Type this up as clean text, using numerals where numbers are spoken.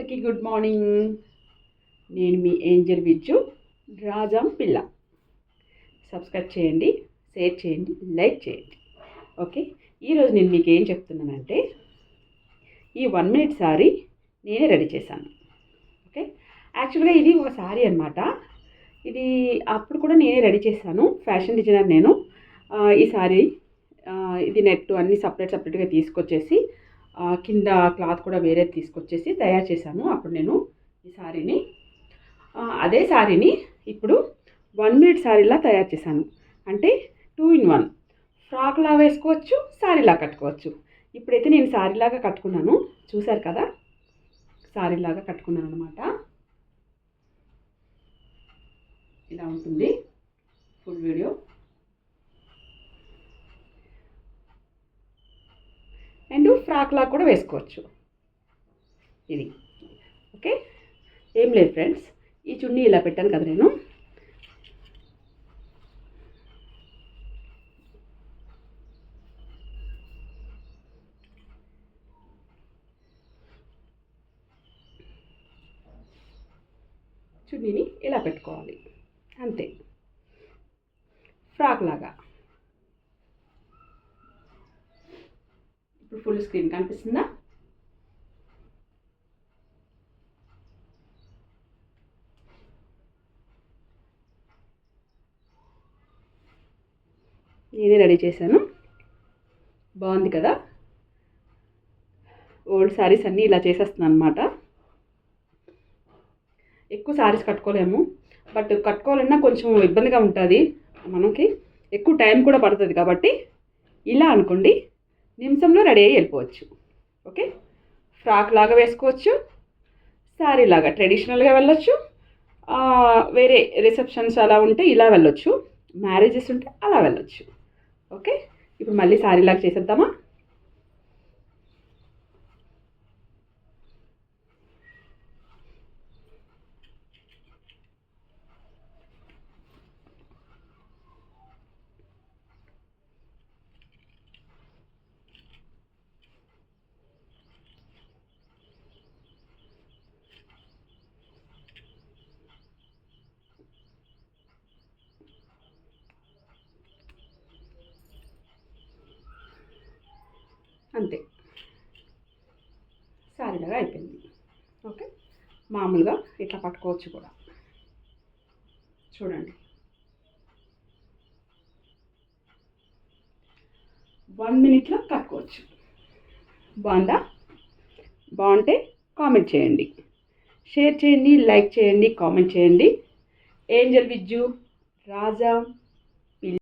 అందరికీ good morning. నేను మీ Angel Vijju Rajam పిల్ల. సబ్స్క్రైబ్ చేయండి, షేర్ చేయండి, లైక్ చేయండి. ఓకే, ఈరోజు నేను మీకు ఏం చెప్తున్నానంటే ఈ 1 మినిట్ సారీ నేనే రెడీ చేశాను. ఓకే, యాక్చువల్గా ఇది ఒక సారీ అనమాట. ఇది అప్పుడు కూడా నేనే రెడీ చేశాను. ఫ్యాషన్ డిజైనర్ నేను. ఈ సారీ ఇది నెట్ అన్నీ సపరేట్గా తీసుకొచ్చేసి కింద క్లాత్ కూడా వేరే తీసుకొచ్చేసి తయారు చేశాను అప్పుడు నేను ఈ సారీని. అదే సారీని ఇప్పుడు 1 మినిట్ సారీలా తయారు చేశాను. అంటే 2 in 1 ఫ్రాక్లా వేసుకోవచ్చు, సారీలా కట్టుకోవచ్చు. ఇప్పుడైతే నేను సారీలాగా కట్టుకున్నాను, చూసారు కదా, సారీలాగా కట్టుకున్నాను అనమాట. ఇలా ఉంటుంది ఫుల్ వీడియో. అండ్ ఫ్రాక్లా కూడా వేసుకోవచ్చు ఇది. ఓకే, ఏం లేదు ఫ్రెండ్స్, ఈ చున్నీ ఇలా పెట్టాను కదా నేను. చున్నీని ఇలా పెట్టుకోవాలి అంతే, ఫ్రాక్ లాగా. ఇప్పుడు ఫుల్ స్క్రీన్ కనిపిస్తుందా? నేనే రెడీ చేశాను. బాగుంది కదా. ఓల్డ్ శారీస్ అన్నీ ఇలా చేసేస్తున్నాను అనమాట. ఎక్కువ శారీస్ కట్టుకోలేము, బట్ కట్టుకోవాలన్నా కొంచెం ఇబ్బందిగా ఉంటుంది, మనకి ఎక్కువ టైం కూడా పడుతుంది. కాబట్టి ఇలా అనుకోండి, నిమిషంలో రెడీ అయ్యి వెళ్ళిపోవచ్చు. ఓకే, ఫ్రాక్ లాగా వేసుకోవచ్చు, శారీ లాగా ట్రెడిషనల్గా వెళ్ళొచ్చు, వేరే రిసెప్షన్స్ అలా ఉంటే ఇలా వెళ్ళొచ్చు, మ్యారేజెస్ ఉంటే అలా వెళ్ళొచ్చు. ఓకే, ఇప్పుడు మళ్ళీ శారీ లాగా చేసేద్దామా? అంతే, సారీలాగా అయిపోయింది. ఓకే, మామూలుగా ఇట్లా పట్టుకోవచ్చు కూడా, చూడండి. 1 మినిట్లో కట్టుకోవచ్చు. బాగుందా? బాగుంటే కామెంట్ చేయండి, షేర్ చేయండి, లైక్ చేయండి, కామెంట్ చేయండి. ఏంజల్ విజ్జు రాజా